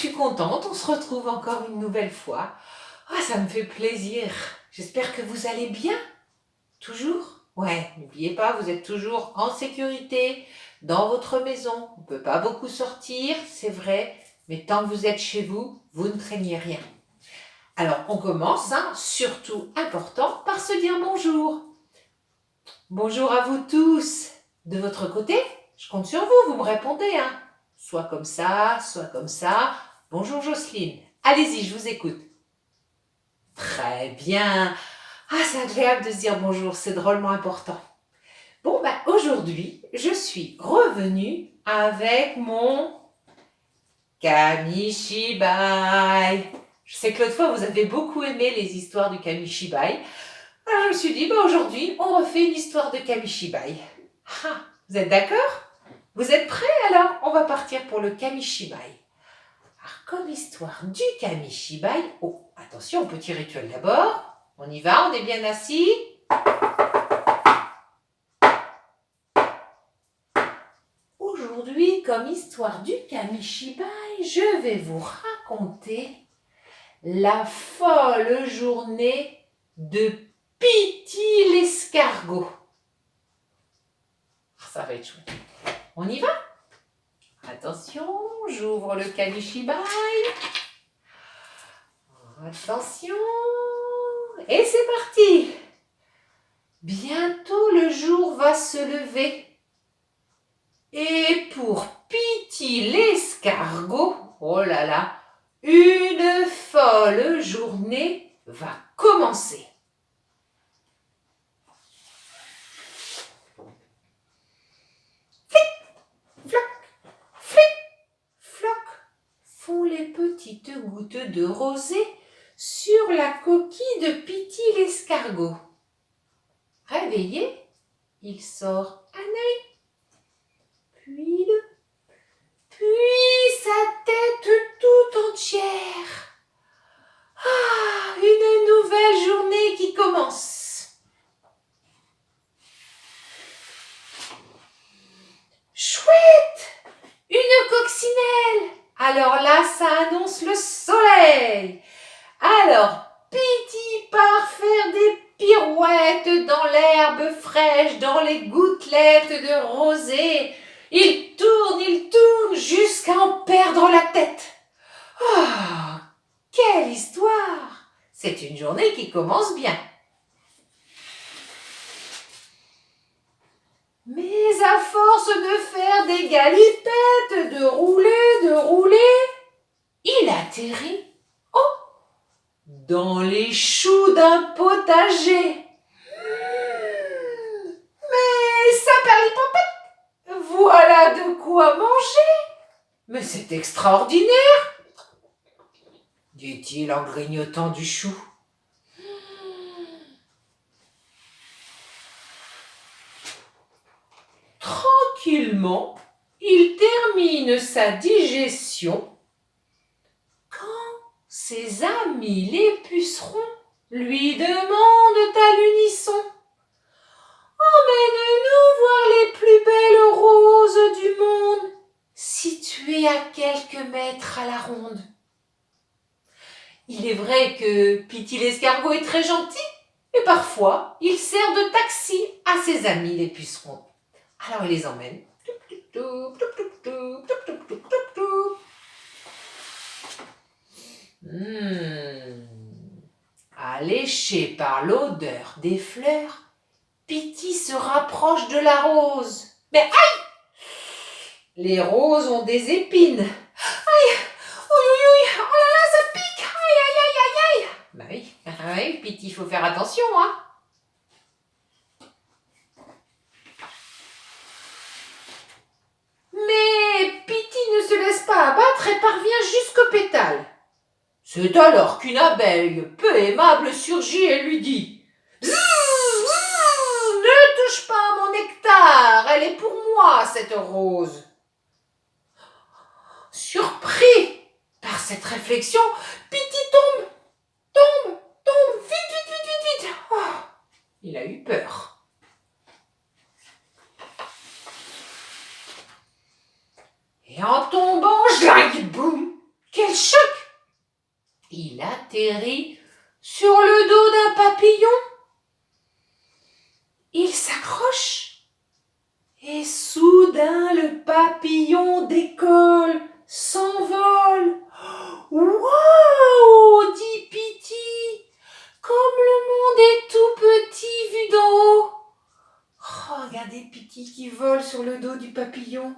suis contente, on se retrouve encore une nouvelle fois. Ah, ça me fait plaisir. J'espère que vous allez bien. Toujours? Ouais, n'oubliez pas, vous êtes toujours en sécurité dans votre maison. On ne peut pas beaucoup sortir, c'est vrai, mais tant que vous êtes chez vous, vous ne craignez rien. Alors, on commence, surtout important, par se dire bonjour. Bonjour à vous tous. De votre côté, je compte sur vous, vous me répondez, soit comme ça, soit comme ça. Bonjour Jocelyne. Allez-y, je vous écoute. Très bien. Ah, c'est agréable de se dire bonjour, c'est drôlement important. Bon, aujourd'hui, je suis revenue avec mon Kamishibai. Je sais que l'autre fois, vous avez beaucoup aimé les histoires du Kamishibai. Alors, je me suis dit, aujourd'hui, on refait une histoire de Kamishibai. Ah, vous êtes d'accord? Vous êtes prêts alors? On va partir pour le Kamishibai. Alors, comme histoire du Kamishibai, oh, attention, petit rituel d'abord. On y va, on est bien assis. Aujourd'hui, comme histoire du Kamishibai, je vais vous raconter la folle journée de Pity l'escargot. Ça va être chouette. On y va? Attention, j'ouvre le Kamishibai. Attention. Et c'est parti. Bientôt le jour va se lever. Et pour Pity l'escargot, oh là là, une folle journée va commencer. Font les petites gouttes de rosée sur la coquille de Pity l'escargot. Réveillé, il sort un œil, puis sa tête tout entière. Ah, une nouvelle journée qui commence. Chouette, une coccinelle. Alors là, ça annonce le soleil. Alors, Pity part faire des pirouettes dans l'herbe fraîche, dans les gouttelettes de rosée. Il tourne jusqu'à en perdre la tête. Oh, quelle histoire! C'est une journée qui commence bien. Mais à force de faire des galipettes, de rouler, il atterrit, dans les choux d'un potager. Mais saperlipopette, voilà de quoi manger. Mais c'est extraordinaire, dit-il en grignotant du chou. Tranquillement, il termine sa digestion quand ses amis les pucerons lui demandent à l'unisson: emmène-nous voir les plus belles roses du monde, situées à quelques mètres à la ronde. Il est vrai que Pity l'escargot est très gentil, et parfois il sert de taxi à ses amis les pucerons. Alors il les emmène. Alléché par l'odeur des fleurs, Pity se rapproche de la rose. Mais aïe! Les roses ont des épines. Aïe! Oh là là, ça pique! Aïe! Bah oui, Pity, il faut faire attention, Mais Pity ne se laisse pas abattre et parvient jusqu'au pétale. C'est alors qu'une abeille peu aimable surgit et lui dit: ne touche pas à mon nectar, elle est pour moi, cette rose. Surpris par cette réflexion, Pity tombe, vite. Oh, il a eu peur. Et en tombant, boum, quelle atterrit sur le dos d'un papillon. Il s'accroche et soudain le papillon décolle, s'envole. Waouh, dit Pitty, comme le monde est tout petit vu d'en haut. Oh, regardez Pitty qui vole sur le dos du papillon.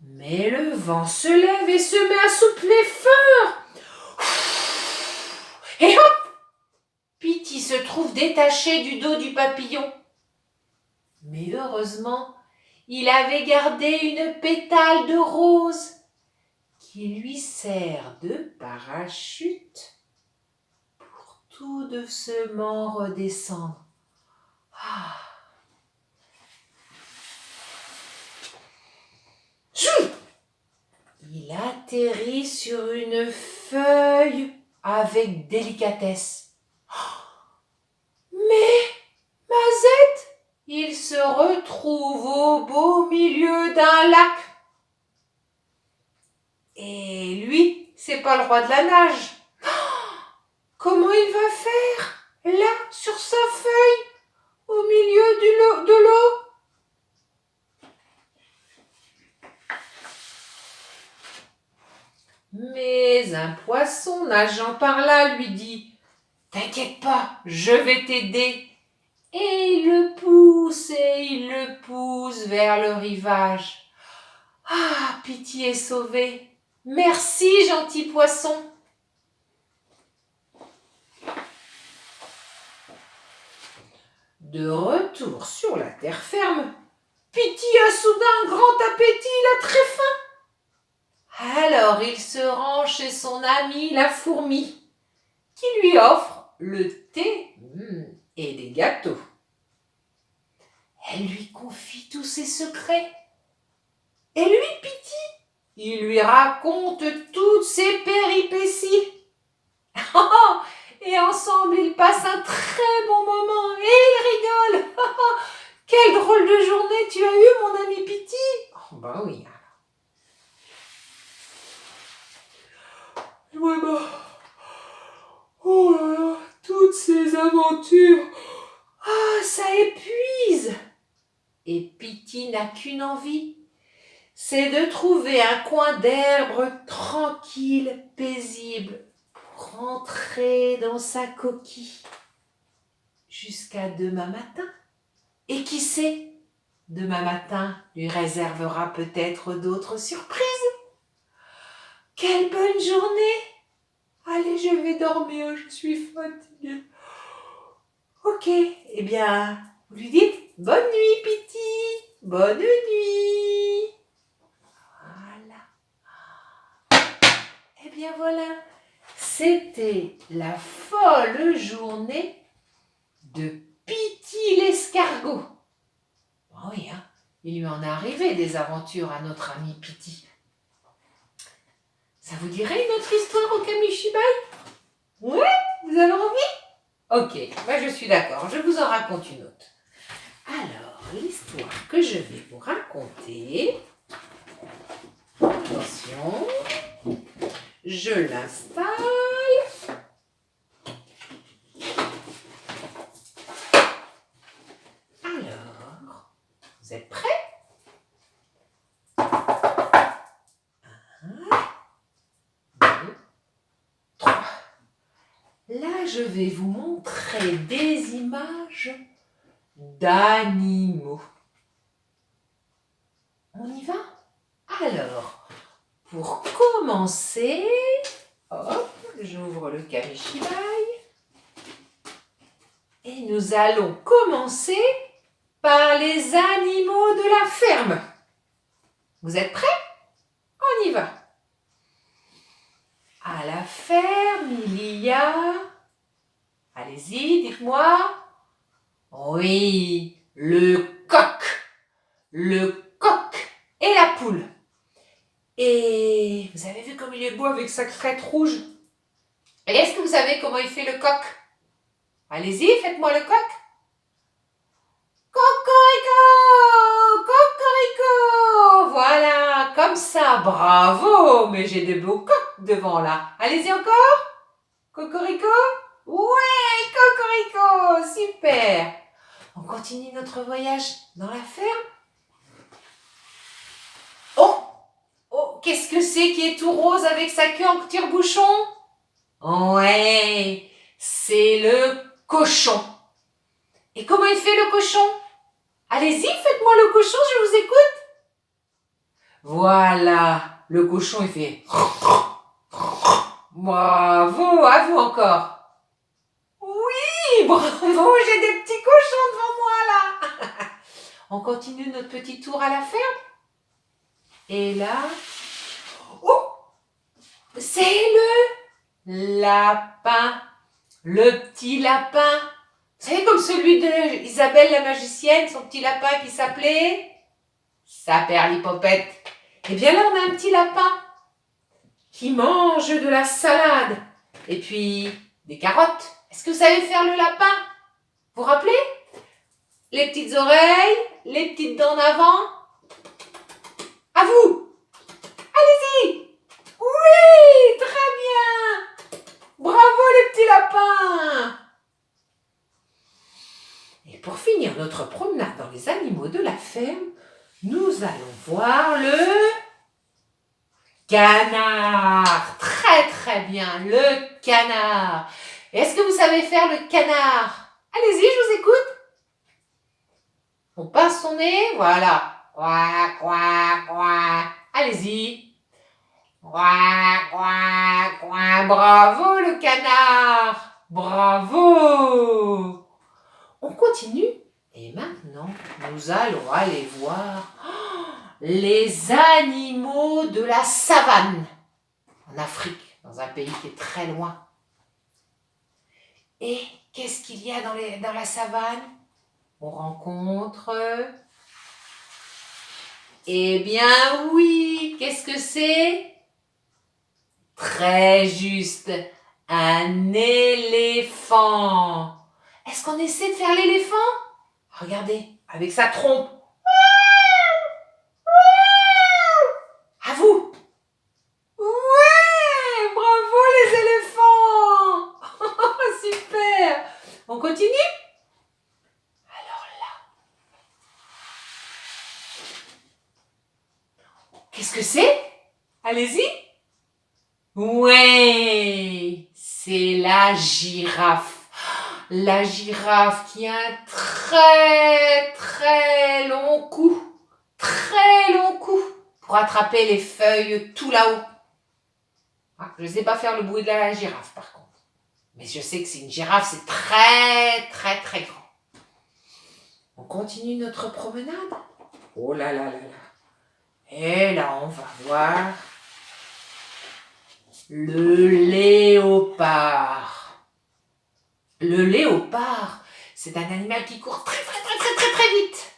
Mais le vent se lève et se met à souffler fort. Et hop, Pitty se trouve détaché du dos du papillon. Mais heureusement, il avait gardé une pétale de rose qui lui sert de parachute pour tout doucement redescendre. Ah. Il atterrit sur une feuille avec délicatesse. Mais, Mazette, il se retrouve au beau milieu d'un lac. Et lui, c'est pas le roi de la nage. Comment il va faire, là, sur sa feuille, au milieu de l'eau? Mais un poisson nageant par là lui dit « T'inquiète pas, je vais t'aider ». Et il le pousse vers le rivage. Ah, Pitty est sauvé. Merci, gentil poisson. De retour sur la terre ferme, Pitty a soudain un grand appétit, il a très faim. Alors il se rend chez son amie la fourmi, qui lui offre le thé et des gâteaux. Elle lui confie tous ses secrets. Et lui, Pitty, il lui raconte toutes ses péripéties. Et ensemble, ils passent un très bon moment et ils rigolent. Quelle drôle de journée tu as eue, mon ami Pitty. Oh, bah oui. Vraiment. Oh là là, toutes ces aventures. Ah, ça épuise. Et Pitty n'a qu'une envie, c'est de trouver un coin d'herbe tranquille, paisible, pour rentrer dans sa coquille. Jusqu'à demain matin. Et qui sait, demain matin lui réservera peut-être d'autres surprises. Quelle bonne journée! Allez, je vais dormir, je suis fatiguée. Ok, eh bien, vous lui dites bonne nuit, Pitty, bonne nuit. Voilà. Eh bien voilà, c'était la folle journée de Pitty l'escargot. Oh oui, hein, il lui en est arrivé des aventures à notre ami Pitty. Ça vous dirait une autre histoire au Kamishibai? Ouais, vous avez envie? Ok, bah je suis d'accord, je vous en raconte une autre. Alors, l'histoire que je vais vous raconter, attention, je l'installe. Alors, vous êtes prêts? 1, 2, 3. Là, je vais vous montrer des images d'animaux. On y va? Alors, pour commencer, hop, j'ouvre le Kamishibai. Et nous allons commencer par les animaux de la ferme. Vous êtes prêts? On y va. À la ferme, il y a... Allez-y, dites-moi. Oui, le coq et la poule. Et vous avez vu comme il est beau avec sa crête rouge? Et est-ce que vous savez comment il fait le coq? Allez-y, faites-moi le coq. Cocorico, Cocorico! Voilà, comme ça, bravo! Mais j'ai des beaux coqs devant là. Allez-y encore. Cocorico? Ouais, Cocorico! Super! On continue notre voyage dans la ferme. Oh! Oh, qu'est-ce que c'est qui est tout rose avec sa queue en tire-bouchon? Ouais, c'est le cochon. Et comment il fait le cochon? Allez-y, faites-moi le cochon, je vous écoute. Voilà, le cochon il fait. Bravo, à vous encore. Oui, bravo, j'ai des petits cochons devant moi là. On continue notre petit tour à la ferme. Et là, oh, c'est le lapin, le petit lapin. Vous savez, comme celui de Isabelle la magicienne, son petit lapin qui s'appelait Saperlipopette. Et bien là, on a un petit lapin qui mange de la salade et puis des carottes. Est-ce que vous savez faire le lapin? Vous vous rappelez? Les petites oreilles, les petites dents d'avant. À vous! Allez-y! Oui! Très bien! Bravo les petits lapins! Et pour finir notre promenade dans les animaux de la ferme, nous allons voir le canard. Très très bien, le canard. Est-ce que vous savez faire le canard? Allez-y, je vous écoute. On pince son nez, voilà. Ouah, ouah, ouah. Allez-y. Ouah, ouah, ouah. Bravo le canard. Bravo. On continue. Et maintenant, nous allons aller voir les animaux de la savane. En Afrique, dans un pays qui est très loin. Et qu'est-ce qu'il y a dans la savane? On rencontre... Eh bien oui, qu'est-ce que c'est? Très juste, un éléphant. Est-ce qu'on essaie de faire l'éléphant? Regardez, avec sa trompe. À vous. Ouais, bravo les éléphants. Super. On continue? Alors là, qu'est-ce que c'est? Allez-y. Ouais, c'est la girafe. La girafe qui a un très très long cou. Très long cou pour attraper les feuilles tout là-haut. Ah, je ne sais pas faire le bruit de la girafe par contre. Mais je sais que c'est une girafe, c'est très très très grand. On continue notre promenade. Oh là là là là. Et là, on va voir le léopard. Le léopard, c'est un animal qui court très très très très très très vite.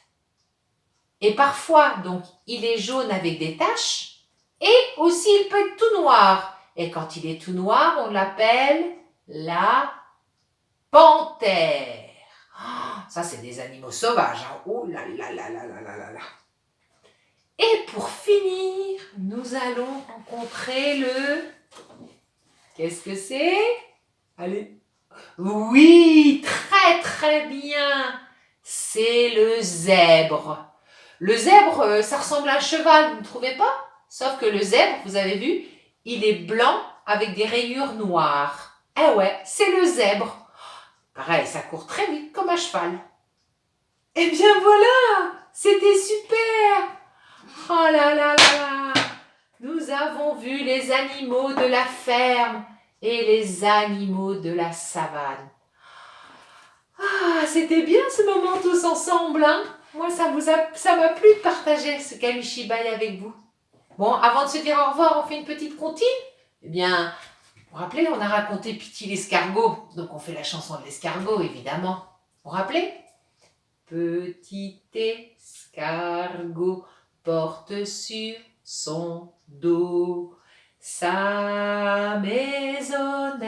Et parfois, donc, il est jaune avec des taches. Et aussi, il peut être tout noir. Et quand il est tout noir, on l'appelle la panthère. Oh, ça, c'est des animaux sauvages. Hein. Oh là là là là là là là là. Et pour finir, nous allons rencontrer le... Qu'est-ce que c'est? Allez. Oui, très très bien. C'est le zèbre. Le zèbre, ça ressemble à un cheval, vous ne trouvez pas? Sauf que le zèbre, vous avez vu, il est blanc avec des rayures noires. Eh ouais, c'est le zèbre. Pareil, ça court très vite comme un cheval. Eh bien voilà, c'était super. Oh là là là là. Nous avons vu les animaux de la ferme et les animaux de la savane. Ah, c'était bien ce moment tous ensemble, hein? Moi, ça m'a plu de partager ce Kamishibai avec vous. Bon, avant de se dire au revoir, on fait une petite comptine. Eh bien, vous vous rappelez, on a raconté Piti l'escargot. Donc, on fait la chanson de l'escargot, évidemment. Vous vous rappelez? Petit escargot porte sur son dos sa maisonnette.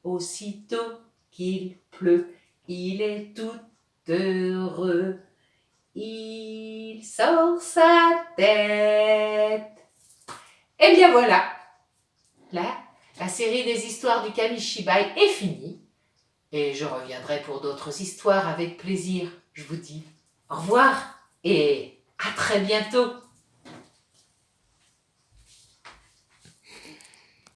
Aussitôt qu'il pleut, il est tout heureux. Il sort sa tête. Et bien voilà, là, la série des histoires du Kamishibai est finie. Et je reviendrai pour d'autres histoires avec plaisir. Je vous dis au revoir et à très bientôt.